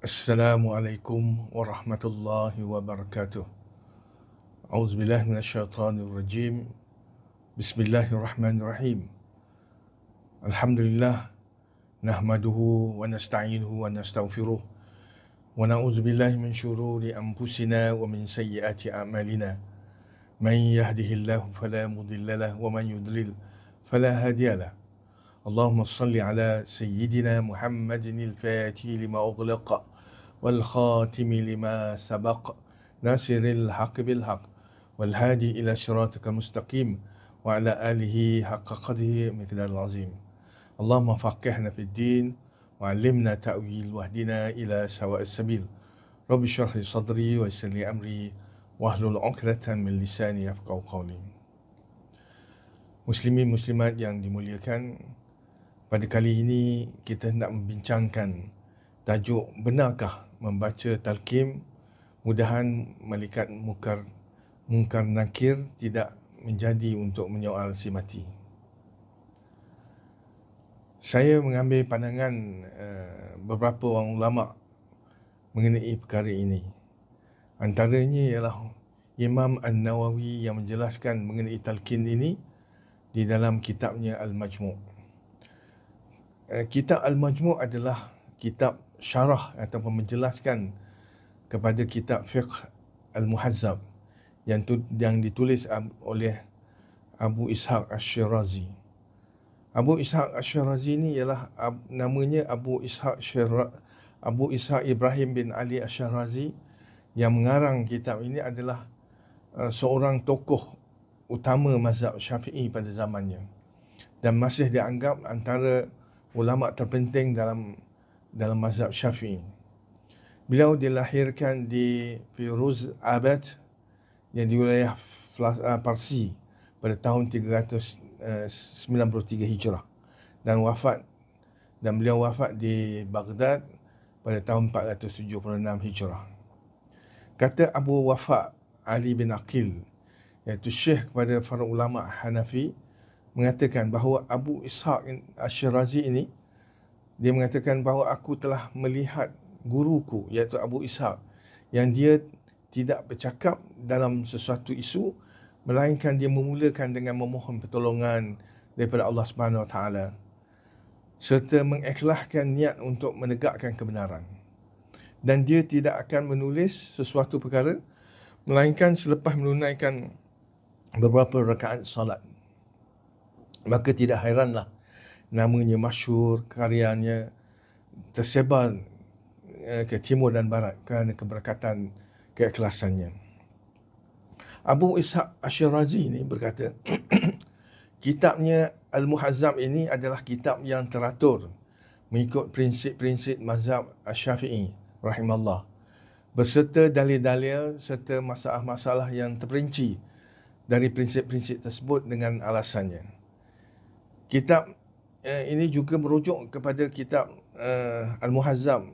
Assalamualaikum warahmatullahi wabarakatuh. Auzubillahi minasyaitonirrajim. Bismillahirrahmanirrahim. Alhamdulillah nahmaduhu wa nasta'inuhu wa nastaghfiruh wa na'udzubillahi min syururi anfusina wa min sayyiati a'malina. Man yahdihillahu fala mudilla lahu wa man yudlil fala hadiya lahu. Allahumma salli ala sayyidina Muhammadin al-Fatih lima ughliqa wal khatimi lima sabaq nasiril haqq bil haqq wal hadi ila siratikal mustaqim wa ala alihi haqqa qadrihi miqdaril azim. Allahumma faqihna fid din wa 'allimna ta'wil wahdina ila sawa'is sabil. Rabbi shrah li sadri wa yassir li amri wahlul 'uqdatan min lisani yafqahu qawli. Muslimin muslimat yang dimuliakan, pada kali ini kita hendak membincangkan tajuk benarkah membaca talqin. Mudahan malaikat mungkar nakir tidak menjadi untuk menyoal si mati. Saya mengambil pandangan beberapa orang ulama mengenai perkara ini. Antaranya ialah Imam An-Nawawi yang menjelaskan mengenai talqin ini di dalam kitabnya Al-Majmu'. Kitab Al-Majmu' adalah kitab syarah ataupun menjelaskan kepada kitab Fiqh Al-Muhazzab yang ditulis oleh Abu Ishaq Ash-Shirazi. Abu Ishaq Ash-Shirazi ini ialah namanya Abu Ishaq Ibrahim bin Ali Ash-Shirazi. Yang mengarang kitab ini adalah seorang tokoh utama mazhab Syafi'i pada zamannya dan masih dianggap antara ulama terpenting dalam mazhab Syafi'i. Beliau dilahirkan di Firuz Abad yang di wilayah Parsi pada tahun 393 Hijrah dan beliau wafat di Baghdad pada tahun 476 Hijrah. Kata Abu Wafa Ali bin Aqil, iaitu syekh kepada para ulama Hanafi, mengatakan bahawa Abu Ishaq Ash-Shirazi ini, dia mengatakan bahawa aku telah melihat guruku iaitu Abu Ishaq yang dia tidak bercakap dalam sesuatu isu melainkan dia memulakan dengan memohon pertolongan daripada Allah Subhanahu Wa Taala serta mengikhlaskan niat untuk menegakkan kebenaran, dan dia tidak akan menulis sesuatu perkara melainkan selepas menunaikan beberapa rakaat salat. Maka tidak hairanlah namanya masyhur, karyanya tersebar ke timur dan barat kerana keberkatan keikhlasannya. Abu Ishaq Ash-Shirazi ini berkata, kitabnya Al-Muhazzab ini adalah kitab yang teratur mengikut prinsip-prinsip mazhab Asy-Syafi'i rahimallah, beserta dalil-dalil serta masalah-masalah yang terperinci dari prinsip-prinsip tersebut dengan alasannya. Kitab ini juga merujuk kepada kitab Al-Muhazzab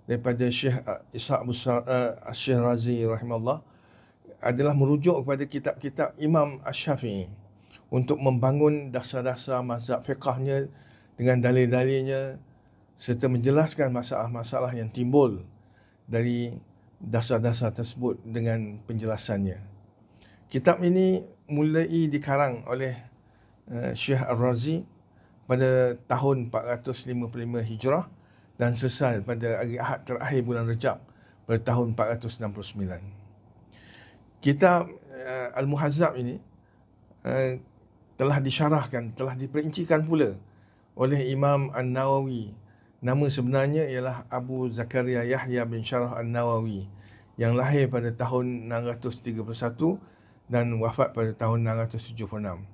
daripada Syekh Ishaq Ash-Shirazi rahimahullah, adalah merujuk kepada kitab-kitab Imam Asy-Syafi'i untuk membangun dasar-dasar mazhab fiqahnya dengan dalil-dalilnya serta menjelaskan masalah-masalah yang timbul dari dasar-dasar tersebut dengan penjelasannya. Kitab ini mulai dikarang oleh Syekh Ar-Razi pada tahun 455 Hijrah dan selesai pada hari Ahad terakhir bulan Rejab pada tahun 469. Kitab Al-Muhazzab ini telah disyarahkan, telah diperincikan pula oleh Imam An-Nawawi. Nama sebenarnya ialah Abu Zakaria Yahya bin Syarah An-Nawawi yang lahir pada tahun 631 dan wafat pada tahun 676.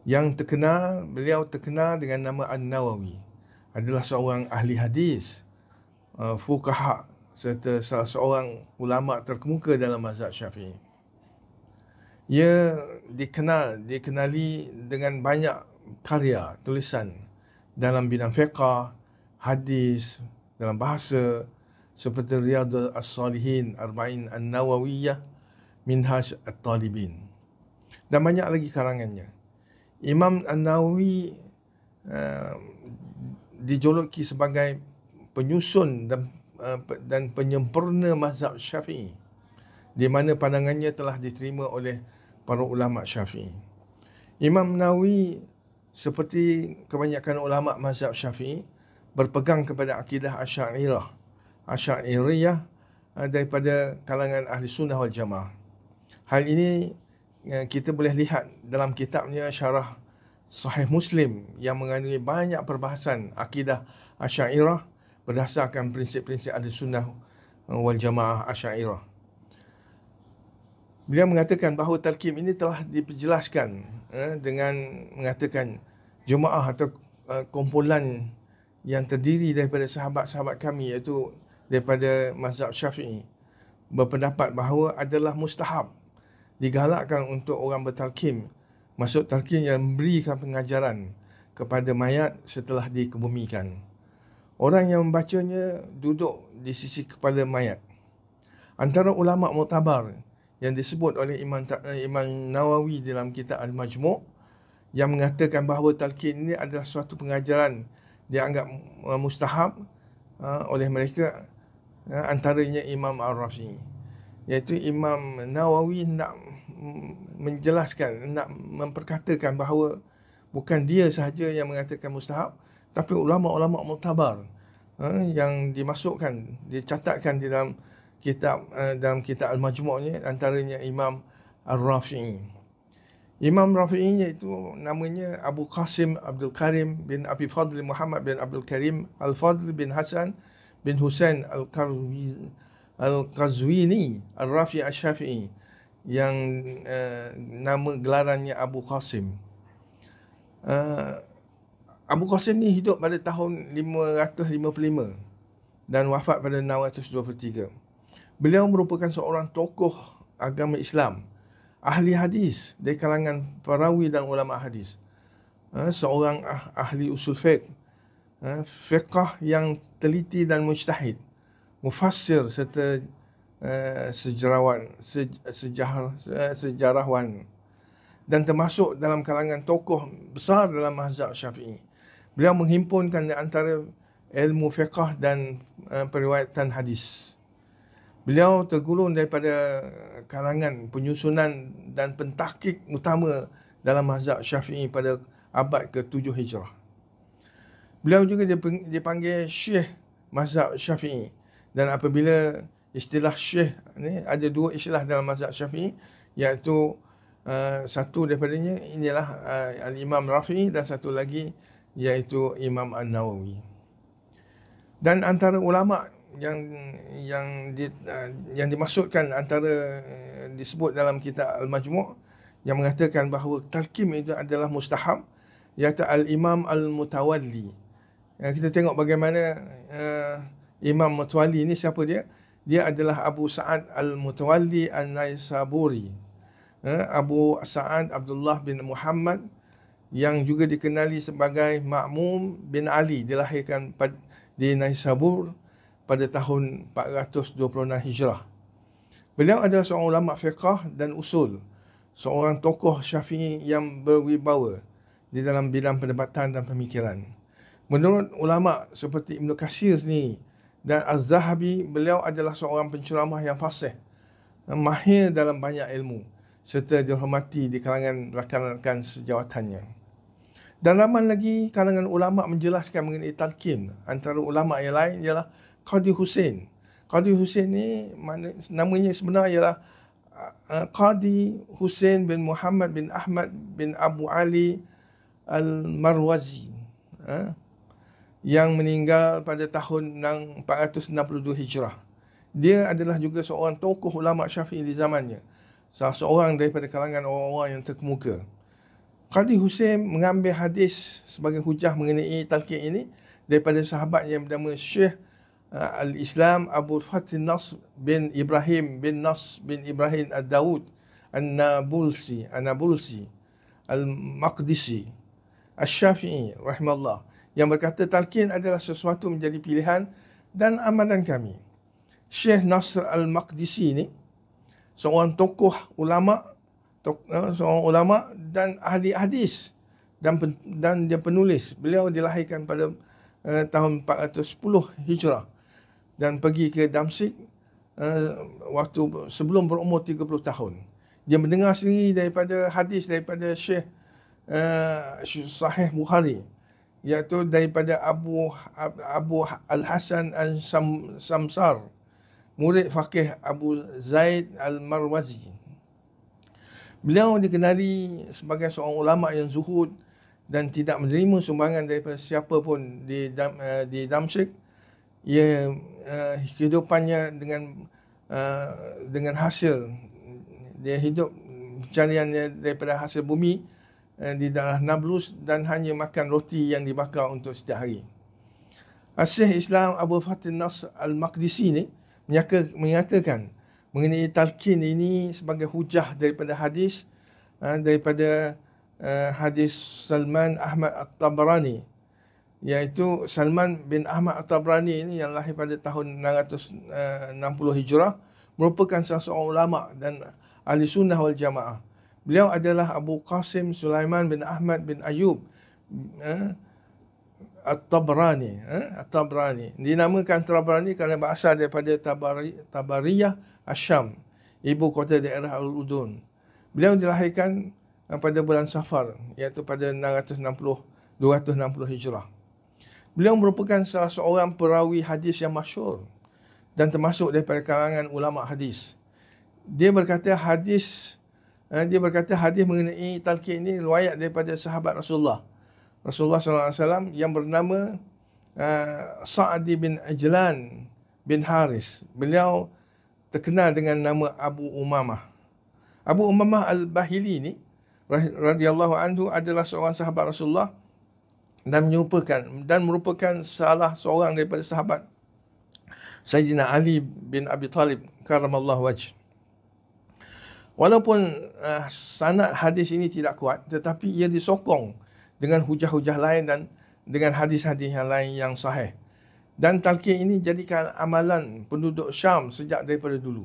Beliau terkenal dengan nama An-Nawawi, adalah seorang ahli hadis, fuqaha serta salah seorang ulama terkemuka dalam mazhab Syafi'i. Ia dikenali dengan banyak karya tulisan dalam bidang fiqh, hadis, dalam bahasa seperti Riyadhus As-Salihin, Arba'in An-Nawawiyah, Minhaj At-Talibin, dan banyak lagi karangannya. Imam An-Nawawi dijuluki sebagai penyusun dan dan penyempurna mazhab Syafi'i, di mana pandangannya telah diterima oleh para ulama Syafi'i. Imam Nawawi seperti kebanyakan ulama mazhab Syafi'i berpegang kepada akidah Asy'ariyah daripada kalangan ahli sunnah wal jamaah. Hal ini kita boleh lihat dalam kitabnya Syarah Sahih Muslim yang mengandungi banyak perbahasan akidah Asy'ariyah berdasarkan prinsip-prinsip ahli sunnah wal jamaah Asy'ariyah. Beliau mengatakan bahawa talqin ini telah diperjelaskan dengan mengatakan jemaah atau kumpulan yang terdiri daripada sahabat-sahabat kami, iaitu daripada mazhab Syafi'i, berpendapat bahawa adalah mustahab digalakkan untuk orang bertalqin, maksud talqin yang memberikan pengajaran kepada mayat setelah dikebumikan. Orang yang membacanya duduk di sisi kepala mayat. Antara ulama muktabar yang disebut oleh Imam Nawawi dalam kitab Al-Majmu' yang mengatakan bahawa talqin ini adalah suatu pengajaran dianggap mustahab oleh mereka, antaranya Imam Ar-Rafi'i, iaitu Imam Nawawi nak menjelaskan, nak memperkatakan bahawa bukan dia sahaja yang mengatakan mustahab, tapi ulama-ulama muktabar yang dimasukkan, dicatatkan di dalam kitab Al-Majmu' ni, antaranya Imam Ar-Rafi'i. Imam Rafi'i iaitu namanya Abu Qasim Abdul Karim bin Abi Fadl Muhammad bin Abdul Karim Al-Fadl bin Hasan bin Husain Al-Qazwini Al-Rafi' Al-Syafi'i, yang nama gelarannya Abu Qasim. Abu Qasim ni hidup pada tahun 555 dan wafat pada 623. Beliau merupakan seorang tokoh agama Islam, ahli hadis dari kalangan perawi dan ulama hadis, seorang ahli usul fiqh yang teliti dan mujtahid, mufassir serta sejarawan, dan termasuk dalam kalangan tokoh besar dalam mazhab Syafi'i. Beliau menghimpunkan di antara ilmu fiqh dan periwayatan hadis. Beliau tergolong daripada kalangan penyusunan dan pentahqiq utama dalam mazhab Syafi'i pada abad ke-7 Hijrah. Beliau juga dipanggil Syekh mazhab Syafi'i, dan apabila istilah Syekh ni, ada dua istilah dalam mazhab Syafi'i, iaitu satu daripadanya inilah Al-Imam Rafi'i, dan satu lagi iaitu Imam An-Nawawi. Dan antara ulama yang dimaksudkan, antara disebut dalam kitab Al-Majmu' yang mengatakan bahawa talqin itu adalah mustahab, iaitu Al-Imam Al-Mutawalli. Kita tengok bagaimana Imam Mutawalli ni, siapa dia? Dia adalah Abu Sa'ad Al-Mutawalli An-Naisaburi, Abu Sa'ad Abdullah bin Muhammad, yang juga dikenali sebagai Ma'mum bin Ali, dilahirkan di Naisabur pada tahun 426 Hijrah. Beliau adalah seorang ulama fiqh dan usul, seorang tokoh Syafi'i yang berwibawa di dalam bidang pendebatan dan pemikiran. Menurut ulama seperti Ibn Katsir ni dan Az-Zahabi, beliau adalah seorang penceramah yang fasih, mahir dalam banyak ilmu, serta dihormati di kalangan rakan-rakan sejawatannya. Dan ramai lagi kalangan ulama menjelaskan mengenai talqin. Antara ulama yang lain ialah Qadi Husain. Qadi Husain ni namanya sebenar ialah Qadi Husain bin Muhammad bin Ahmad bin Abu Ali Al-Marwazi, yang meninggal pada tahun 462 Hijrah. Dia adalah juga seorang tokoh ulama Syafi'i di zamannya, salah seorang daripada kalangan orang-orang yang terkemuka. Qadi Husain mengambil hadis sebagai hujah mengenai talqin ini daripada sahabat yang bernama Syekh Al-Islam Abu Fath Nas bin Ibrahim bin Nas bin Ibrahim Ad-Dawud An-Nabulsi Al-Maqdisi Al-Syafi'i rahimahullah, yang berkata talqin adalah sesuatu menjadi pilihan dan amalan kami. Syekh Nasr Al-Maqdisi ini seorang tokoh ulama, seorang ulama dan ahli hadis, dan dia penulis. Beliau dilahirkan pada tahun 410 Hijrah. dan pergi ke Damsyik waktu sebelum berumur 30 tahun. Dia mendengar sendiri daripada hadis daripada Syekh Sahih Bukhari, iaitu daripada Abu Al-Hasan Al-Samsar, murid faqih Abu Zaid Al-Marwazi. Beliau dikenali sebagai seorang ulama yang zuhud dan tidak menerima sumbangan daripada siapa pun di Damsyik. Ia kehidupannya dengan hasil, dia hidup pencariannya daripada hasil bumi di daerah Nablus dan hanya makan roti yang dibakar untuk setiap hari. Syekh Islam Abu Fath Nasr Al-Maqdisi ni menyatakan mengenai talqin ini sebagai hujah daripada hadis hadis Salman Ahmad At-Tabrani, iaitu Salman bin Ahmad At-Tabrani ini yang lahir pada tahun 660 Hijrah, merupakan salah seorang ulama dan ahli sunnah wal jamaah. Beliau adalah Abu Qasim Sulaiman bin Ahmad bin Ayub At-Tabrani. Dinamakan Tabrani kerana berasal daripada Tabariyah Asyam, ibu kota daerah Al-Udun. Beliau dilahirkan pada bulan Safar, iaitu pada 260 Hijrah. Beliau merupakan salah seorang perawi hadis yang masyhur dan termasuk daripada kalangan ulama hadis. Dia berkata hadis mengenai talqin ini riwayat daripada sahabat Rasulullah SAW yang bernama Sa'di bin Ajlan bin Haris. Beliau terkenal dengan nama Abu Umamah. Abu Umamah Al-Bahili ni radhiyallahu anhu adalah seorang sahabat Rasulullah dan merupakan salah seorang daripada sahabat Sayyidina Ali bin Abi Talib karamallahu wajh. Walaupun sanad hadis ini tidak kuat, tetapi ia disokong dengan hujah-hujah lain dan dengan hadis-hadis yang lain yang sahih. Dan talqin ini jadikan amalan penduduk Syam sejak daripada dulu.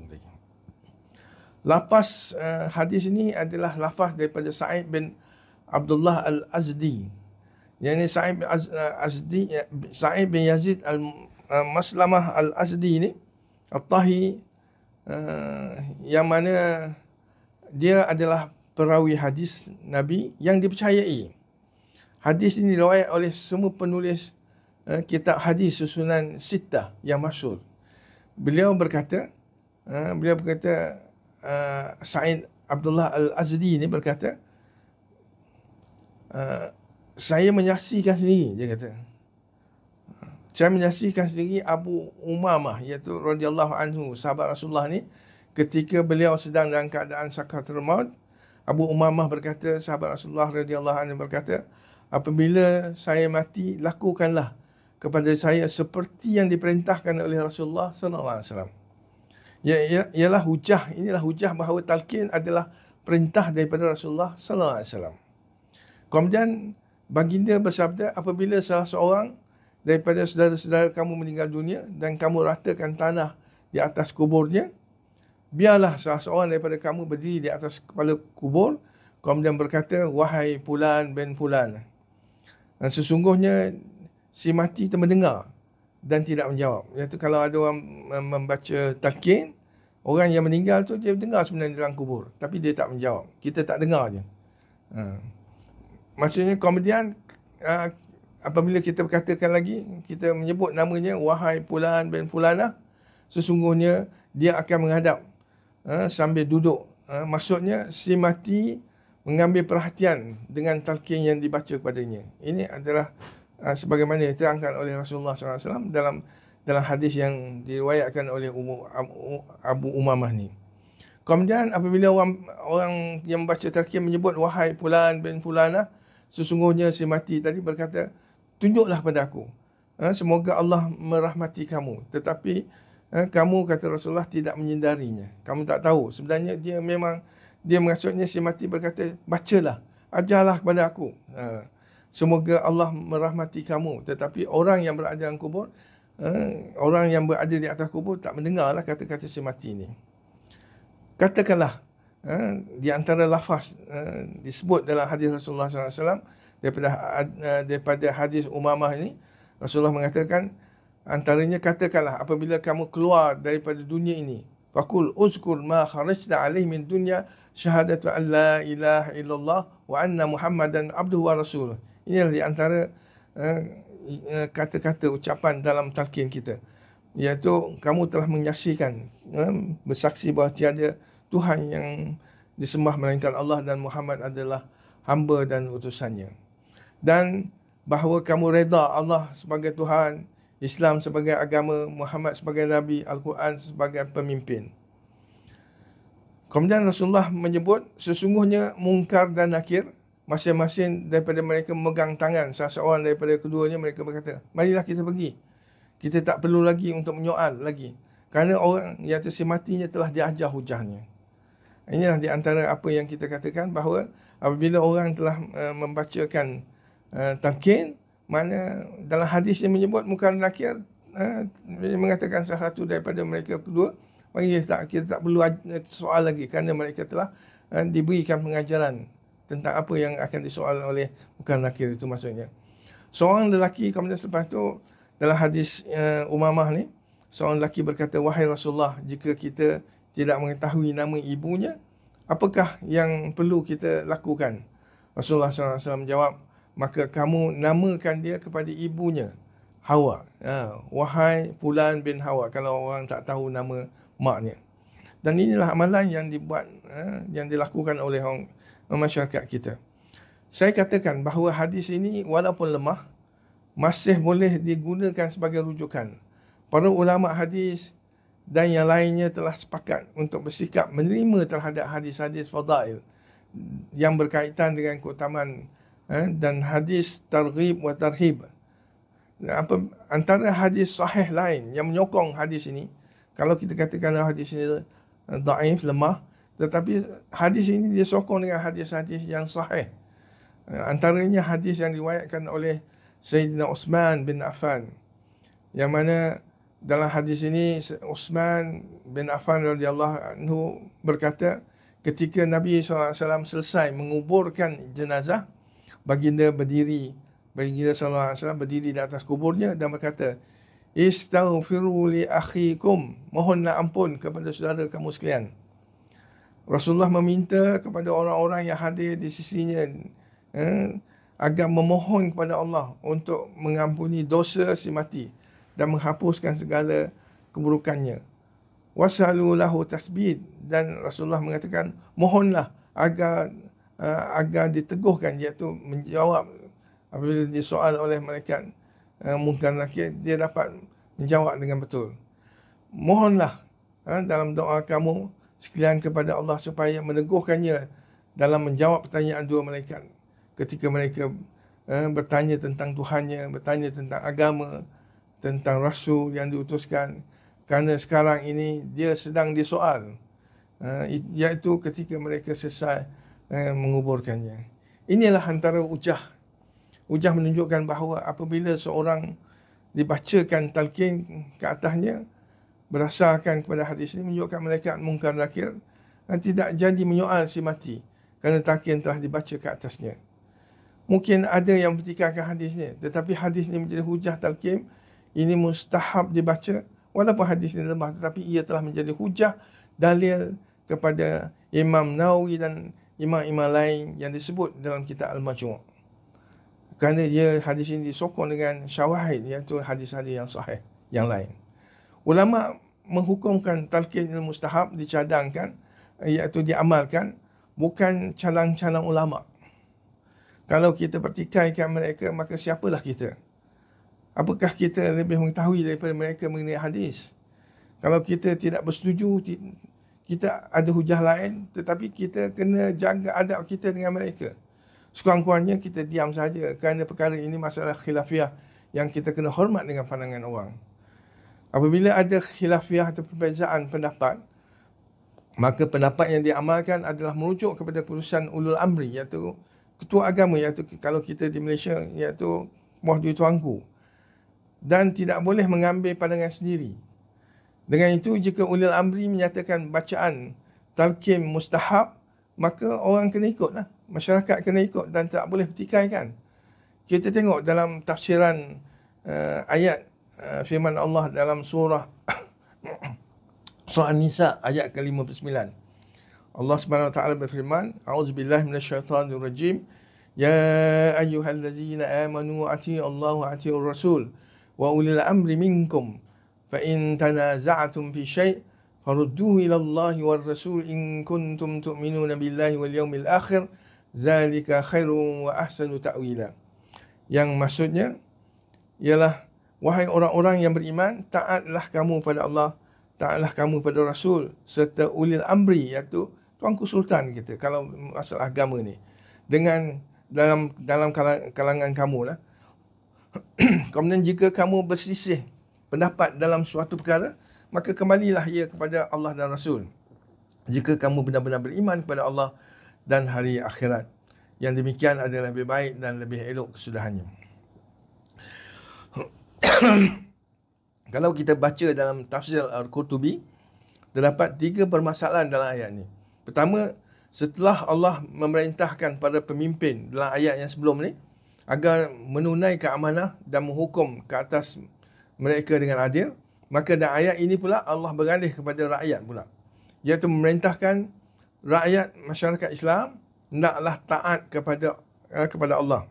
Lafaz hadis ini adalah lafaz daripada Sa'id bin Abdullah Al-Azdi. Yang ini Sa'id bin Yazid Al-Maslamah Al-Azdi ini At-Tahi, yang mana dia adalah perawi hadis Nabi yang dipercayai. Hadis ini diriwayat oleh semua penulis kitab hadis susunan Sittah yang masyhur. Beliau berkata Sa'id Abdullah Al-Azdi ini berkata, saya menyaksikan sendiri, dia kata. Saya menyaksikan sendiri Abu Umamah, iaitu radhiyallahu anhu, sahabat Rasulullah ni, ketika beliau sedang dalam keadaan sakaratul maut. Abu Umamah berkata, sahabat Rasulullah radhiyallahu anhu berkata, apabila saya mati, lakukanlah kepada saya seperti yang diperintahkan oleh Rasulullah sallallahu alaihi wasallam. Ialah hujah, inilah hujah bahawa talqin adalah perintah daripada Rasulullah sallallahu alaihi wasallam. Kemudian baginda bersabda, apabila salah seorang daripada saudara-saudara kamu meninggal dunia dan kamu ratakan tanah di atas kuburnya, biarlah salah seorang daripada kamu berdiri di atas kepala kubur, kemudian berkata, wahai Fulan bin Fulan. Dan sesungguhnya si mati termendengar dan tidak menjawab. Iaitu kalau ada orang membaca talqin, orang yang meninggal tu dia dengar sebenarnya dalam kubur, tapi dia tak menjawab. Kita tak dengar je. Maksudnya kemudian apabila kita berkatakan lagi, kita menyebut namanya, wahai Fulan bin Fulanah, sesungguhnya dia akan menghadap sambil duduk. Maksudnya si mati mengambil perhatian dengan talqin yang dibaca kepadanya. Ini adalah sebagaimana diterangkan oleh Rasulullah SAW dalam hadis yang diriwayatkan oleh Abu Umamah ni. Kemudian apabila orang yang membaca talqin menyebut, wahai Fulan bin Fulanah, sesungguhnya si mati tadi berkata, tunjuklah pada aku, semoga Allah merahmati kamu. Tetapi kamu, kata Rasulullah, tidak menyendarinya. Kamu tak tahu. Sebenarnya dia maksudnya si mati berkata, bacalah, ajarlah kepada aku. Semoga Allah merahmati kamu. Tetapi orang yang berada dalam kubur, orang yang berada di atas kubur tak mendengarlah kata-kata si mati ini. Katakanlah, di antara lafaz disebut dalam hadis Rasulullah SAW daripada hadis Umamah ini, Rasulullah mengatakan, Antaranya katakanlah apabila kamu keluar daripada dunia ini, faqul uzkur ma kharajta alaihi min dunya syahadatu an la ilaha illallah wa anna muhammadan abduhu wa rasuluh. Inilah di antara kata-kata ucapan dalam talqin kita, iaitu kamu telah menyaksikan, bersaksi bahawa tiada Tuhan yang disembah melainkan Allah dan Muhammad adalah hamba dan utusannya, dan bahawa kamu reda Allah sebagai Tuhan, Islam sebagai agama, Muhammad sebagai Nabi, Al-Quran sebagai pemimpin. Kemudian Rasulullah menyebut sesungguhnya Munkar dan Nakir, masing-masing daripada mereka memegang tangan salah seorang daripada keduanya. Mereka berkata, marilah kita pergi. Kita tak perlu lagi untuk menyoal lagi, kerana orang yang tersimatinya telah diajar hujahnya. Inilah di antara apa yang kita katakan, bahawa apabila orang telah membacakan talqin, mana dalam hadis yang menyebut Munkar dan Nakir, mengatakan salah satu daripada mereka kedua, kita tak perlu soal lagi, kerana mereka telah diberikan pengajaran tentang apa yang akan disoal oleh Munkar dan Nakir. Itu maksudnya. Seorang lelaki kemudian selepas itu, dalam hadis Umamah ni, seorang lelaki berkata, wahai Rasulullah, jika kita tidak mengetahui nama ibunya, apakah yang perlu kita lakukan? Rasulullah SAW menjawab, maka kamu namakan dia kepada ibunya, Hawa. Wahai Fulan bin Hawa, kalau orang tak tahu nama maknya. Dan inilah amalan yang dibuat, yang dilakukan oleh orang masyarakat kita. Saya katakan bahawa hadis ini walaupun lemah, masih boleh digunakan sebagai rujukan. Para ulama hadis dan yang lainnya telah sepakat untuk bersikap menerima terhadap hadis-hadis fadail yang berkaitan dengan keutamaan dan hadis targhib wa tarhib. Antara hadis sahih lain yang menyokong hadis ini, kalau kita katakan hadis ini dhaif, lemah, tetapi hadis ini disokong dengan hadis-hadis yang sahih. Antaranya hadis yang diriwayatkan oleh Sayyidina Uthman bin Affan, yang mana dalam hadis ini Uthman bin Affan radhiyallahu anhu berkata, ketika Nabi SAW selesai menguburkan jenazah, baginda SAW berdiri di atas kuburnya dan berkata, istaghfiru li akhikum, mohonlah ampun kepada saudara kamu sekalian. Rasulullah meminta kepada orang-orang yang hadir di sisinya agar memohon kepada Allah untuk mengampuni dosa si mati dan menghapuskan segala keburukannya. Wasalu lahu tasbid, dan Rasulullah mengatakan mohonlah agar diteguhkan, iaitu menjawab apabila disoal oleh malaikat Munkar dan Nakir, dia dapat menjawab dengan betul. Mohonlah dalam doa kamu sekalian kepada Allah supaya meneguhkannya dalam menjawab pertanyaan dua malaikat ketika mereka bertanya tentang Tuhannya, bertanya tentang agama, tentang Rasul yang diutuskan, kerana sekarang ini dia sedang disoal, iaitu ketika mereka selesai menguburkannya. Inilah antara ujah. Ujah menunjukkan bahawa apabila seorang dibacakan talqin ke atasnya berdasarkan kepada hadis ini, menunjukkan malaikat Munkar dan Nakir tidak jadi menyoal si mati, kerana talqin telah dibaca ke atasnya. Mungkin ada yang bertikarkan hadisnya, tetapi hadis ini menjadi hujah talqin. Ini mustahab dibaca, walaupun hadis ini lemah, tetapi ia telah menjadi hujah, dalil kepada Imam Nawawi dan imam-imam lain yang disebut dalam kitab Al-Majmu'. Kerana hadis ini disokong dengan syawahid, iaitu hadis-hadis yang sahih yang lain. Ulama menghukumkan talqin mustahab dicadangkan, iaitu diamalkan, bukan calang-calang ulama. Kalau kita pertikaikan mereka, maka siapalah kita? Apakah kita lebih mengetahui daripada mereka mengenai hadis? Kalau kita tidak bersetuju, kita ada hujah lain, tetapi kita kena jaga adab kita dengan mereka. Sekurang-kurangnya kita diam saja, kerana perkara ini masalah khilafiyah yang kita kena hormat dengan pandangan orang. Apabila ada khilafiyah atau perbezaan pendapat, maka pendapat yang diamalkan adalah merujuk kepada keputusan ulul amri, iaitu ketua agama, iaitu kalau kita di Malaysia, iaitu Mahdi Tuanku. Dan tidak boleh mengambil pandangan sendiri. Dengan itu, jika ulil amri menyatakan bacaan talqin mustahab, maka orang kena ikutlah. Masyarakat kena ikut dan tak boleh bertikaikan. Kita tengok dalam tafsiran ayat firman Allah dalam surah An-Nisa ayat ke-59. Allah Subhanahu wa taala berfirman, A'udzubillahi minasyaitonir rajim. Ya ayyuhallazina amanu atii'u Allah wa atii'ur rasul wa ulil amri minkum fa in tanaza'tum fi syai' farudduhu ila Allah war rasul in kuntum tu'minuna billahi wal yawmil akhir zalika khairun wa ahsanu ta'wila. Yang maksudnya ialah, wahai orang-orang yang beriman, taatlah kamu pada Allah, taatlah kamu pada Rasul serta ulil amri, iaitu tuanku sultan kita kalau masalah agama ni, dengan dalam kalangan kamu lah. Kemudian jika kamu berselisih pendapat dalam suatu perkara, maka kembalilah ia kepada Allah dan Rasul. Jika kamu benar-benar beriman kepada Allah dan hari akhirat, yang demikian adalah lebih baik dan lebih elok kesudahannya. Kalau kita baca dalam tafsir Al-Qurtubi, terdapat 3 permasalahan dalam ayat ni. Pertama, setelah Allah memerintahkan pada pemimpin dalam ayat yang sebelum ni agar menunaikan amanah dan menghukum ke atas mereka dengan adil, maka dalam ayat ini pula Allah beralih kepada rakyat pula, iaitu memerintahkan rakyat masyarakat Islam hendaklah taat kepada Allah,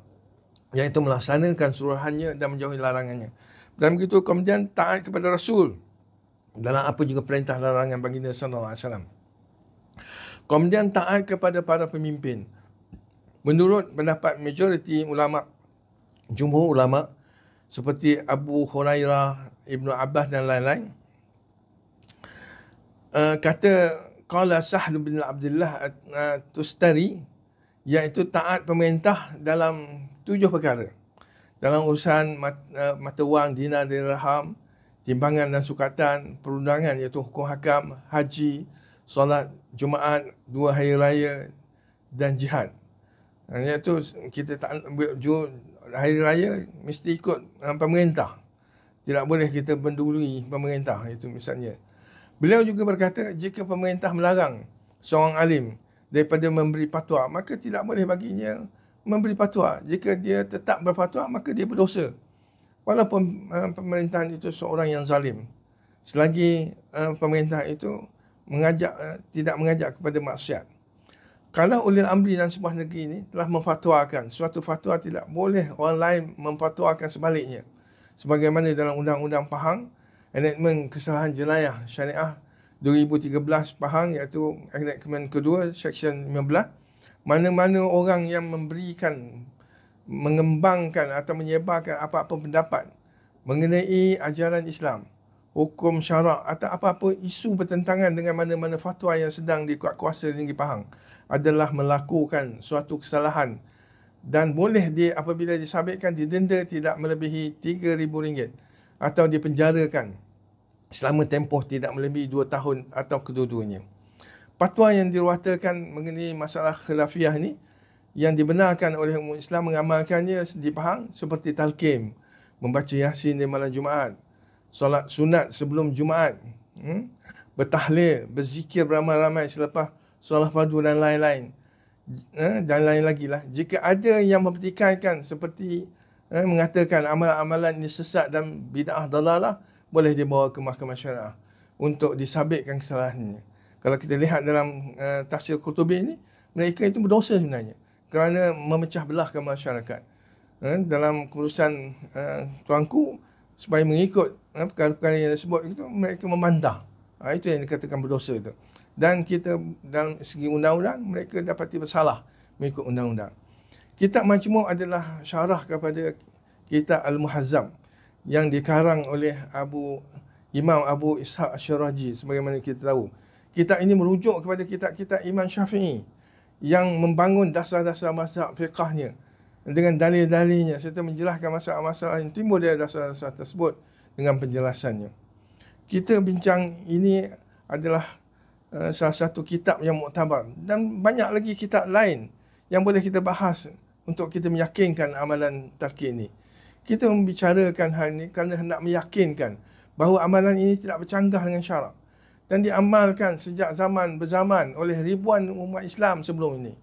iaitu melaksanakan suruhannya dan menjauhi larangannya. Dan begitu kemudian taat kepada Rasul dalam apa juga perintah larangan baginda sallallahu alaihi wasallam. Kemudian taat kepada para pemimpin. Menurut pendapat majoriti ulama, jumhur ulama seperti Abu Hurairah, Ibnu Abbas dan lain-lain, kata qala Sahl bin Abdullah Tustari, iaitu taat pemerintah dalam 7 perkara. Dalam urusan mata wang, dinar, dirham, timbangan dan sukatan, perundangan iaitu hukum hakam, haji, solat Jumaat, 2 hari raya dan jihad. Iaitu kita tak hari raya mesti ikut pemerintah. Tidak boleh kita mendului pemerintah, itu misalnya. Beliau juga berkata, jika pemerintah melarang seorang alim daripada memberi fatwa, maka tidak boleh baginya memberi fatwa. Jika dia tetap berfatwa, maka dia berdosa. Walaupun pemerintahan itu seorang yang zalim, selagi pemerintah itu tidak mengajak kepada maksiat. Kalau ulil amri dan sebuah negeri ini telah memfatwakan suatu fatwa, tidak boleh orang lain memfatwakan sebaliknya. Sebagaimana dalam Undang-Undang Pahang, Enactment Kesalahan Jenayah Syariah 2013 Pahang, iaitu Enactment kedua, Section 15, mana-mana orang yang mengembangkan atau menyebarkan apa-apa pendapat mengenai ajaran Islam, hukum syarak atau apa-apa isu bertentangan dengan mana-mana fatwa yang sedang dikuatkuasa di negeri Pahang adalah melakukan suatu kesalahan, dan boleh dia apabila disabitkan didenda tidak melebihi RM3,000 atau dipenjarakan selama tempoh tidak melebihi 2 tahun atau kedua-duanya. Fatwa yang diruatakan mengenai masalah khilafiyah ni yang dibenarkan oleh umat Islam mengamalkannya di Pahang seperti talqin, membaca Yasin di malam Jumaat, solat sunat sebelum Jumaat, bertahlil, berzikir beramai-ramai selepas solat fardu dan lain-lain. Dan lain lagi lah. Jika ada yang mempertikaikan seperti mengatakan amalan-amalan ini sesat dan bid'ah dalalah, boleh dibawa ke mahkamah syariah untuk disabitkan kesalahannya. Kalau kita lihat dalam tafsir Qurtubi ini, mereka itu berdosa sebenarnya kerana memecah belahkan masyarakat. Dalam urusan tuanku, supaya mengikut perkara-perkara yang disebut itu, mereka membantah. Itu yang dikatakan berdosa itu. Dan kita dalam segi undang-undang, mereka dapati bersalah mengikut undang-undang. Kitab Majmu' adalah syarah kepada kitab Al-Muhazzam yang dikarang oleh Imam Abu Ishaq Asy-Syirazi, sebagaimana kita tahu. Kitab ini merujuk kepada kitab-kitab Imam Syafi'i yang membangun dasar-dasar mazhab fiqahnya dengan dalil-dalilnya serta menjelaskan masalah-masalah yang timbul dari dasar-dasar tersebut dengan penjelasannya. Kita bincang ini adalah salah satu kitab yang muktabar, dan banyak lagi kitab lain yang boleh kita bahas untuk kita meyakinkan amalan talqin ini. Kita membicarakan hal ini kerana hendak meyakinkan bahawa amalan ini tidak bercanggah dengan syarak dan diamalkan sejak zaman berzaman oleh ribuan umat Islam sebelum ini.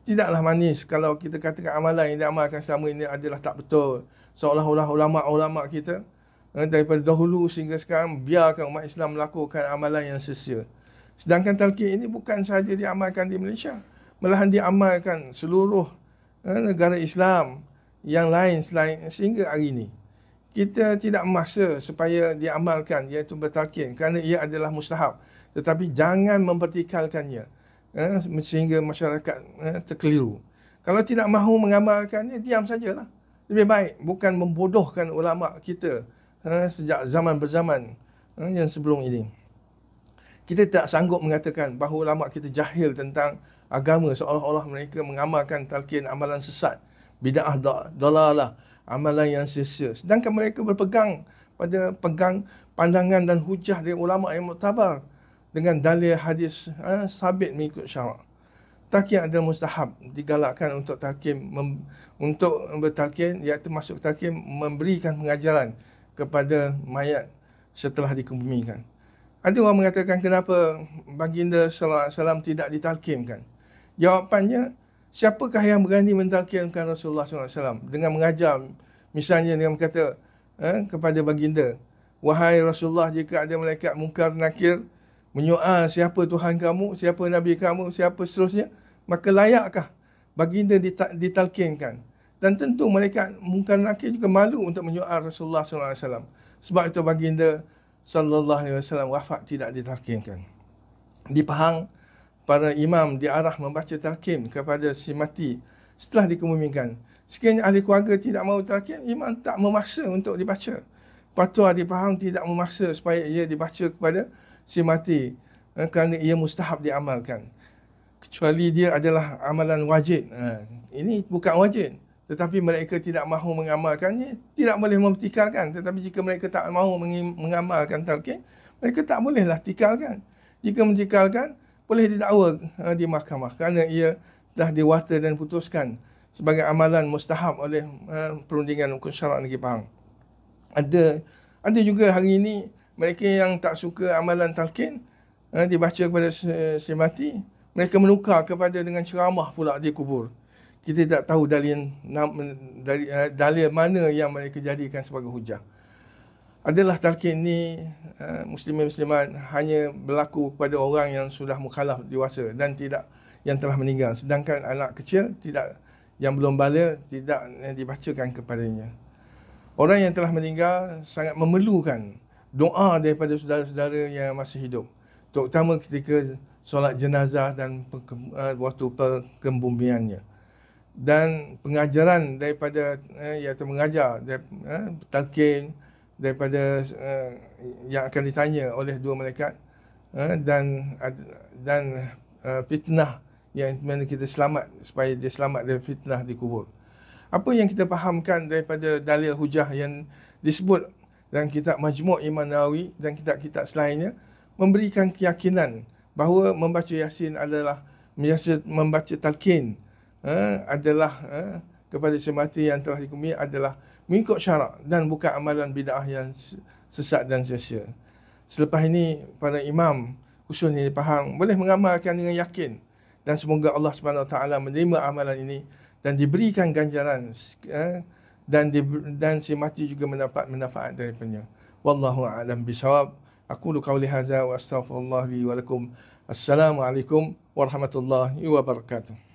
Tidaklah manis kalau kita katakan amalan yang diamalkan selama ini adalah tak betul, seolah-olah ulama-ulama kita daripada dahulu sehingga sekarang, biarkan umat Islam melakukan amalan yang sia-sia. Sedangkan talqin ini bukan sahaja diamalkan di Malaysia, malahan diamalkan seluruh negara Islam yang lain sehingga hari ini. Kita tidak memaksa supaya diamalkan, iaitu bertalqin, kerana ia adalah mustahab. Tetapi jangan mempertikalkannya sehingga masyarakat terkeliru. Kalau tidak mahu mengamalkannya, diam sajalah. Lebih baik, bukan membodohkan ulama kita sejak zaman berzaman yang sebelum ini. Kita tak sanggup mengatakan bahawa ulama kita jahil tentang agama, seolah-olah mereka mengamalkan talqin amalan sesat, bid'ah dalalah, amalan yang sia-sia. Sedangkan mereka berpegang pada pandangan dan hujah dari ulama yang muktabar dengan dalil hadis sabit mengikut syarak. Talqin adalah mustahab, digalakkan untuk talqin, untuk bertalqin, iaitu masuk talqin memberikan pengajaran kepada mayat setelah dikebumikan. Ada orang mengatakan kenapa baginda sallallahu alaihi wasallam tidak ditalqinkan. Jawapannya, siapakah yang berani mentalqinkan Rasulullah sallallahu alaihi wasallam dengan mengajar, misalnya dengan berkata kepada baginda, wahai Rasulullah, jika ada malaikat mungkar nakir menyoal siapa Tuhan kamu, siapa Nabi kamu, siapa seterusnya, maka layakkah baginda ditalqinkan? Dan tentu malaikat mungkar nakir juga malu untuk menyoal Rasulullah sallallahu alaihi wasallam. Sebab itu baginda sallallahu alaihi wasallam wafat tidak ditalqinkan. Di Pahang, para imam diarah membaca talqin kepada si mati setelah dikebumikan. Sekiranya ahli keluarga tidak mahu talqin, imam tak memaksa untuk dibaca. Fatwa di Pahang tidak memaksa supaya ia dibaca kepada si mati kerana ia mustahab diamalkan, kecuali dia adalah amalan wajib. Ini bukan wajib, tetapi mereka tidak mahu mengamalkannya, tidak boleh mempertikalkan. Tetapi jika mereka tak mahu mengamalkan talqin, mereka tak bolehlah tikalkan. Jika mentikalkan, boleh didakwa di mahkamah kerana ia dah diwata dan putuskan sebagai amalan mustahab oleh perundingan hukum syarak negeri Pahang. Ada juga hari ini mereka yang tak suka amalan talqin dibaca kepada si mati, mereka menukar kepada dengan ceramah pula di kubur. Kita tak tahu dalil mana yang mereka jadikan sebagai hujah. Adalah talqin ni muslimin-muslimat hanya berlaku kepada orang yang sudah mukhalaf dewasa dan tidak yang telah meninggal. Sedangkan anak kecil tidak, yang belum baligh, tidak dibacakan kepadanya. Orang yang telah meninggal sangat memerlukan doa daripada saudara-saudara yang masih hidup, terutama ketika solat jenazah dan waktu perkebumiannya. Dan pengajaran daripada iaitu mengajar talqin daripada yang akan ditanya oleh dua malaikat dan fitnah yang mana kita selamat, supaya dia selamat dari fitnah di kubur. Apa yang kita fahamkan daripada dalil hujah yang disebut dalam kitab Majmu' Imam Nawawi dan kitab-kitab selainnya, memberikan keyakinan bahawa membaca Yasin adalah, membaca talqin adalah kepada semati yang telah dikumi adalah mengikut syarak dan bukan amalan bid'ah yang sesat dan sia-sia. Selepas ini, para imam khususnya di Pahang boleh mengamalkan dengan yakin, dan semoga Allah SWT menerima amalan ini dan diberikan ganjaran, dan si mati juga mendapat manfaat daripadanya. Wallahu a'lam bishawab. Aqulu qawli hadza wa astaghfirullah li wa lakum. Assalamualaikum warahmatullahi wabarakatuh.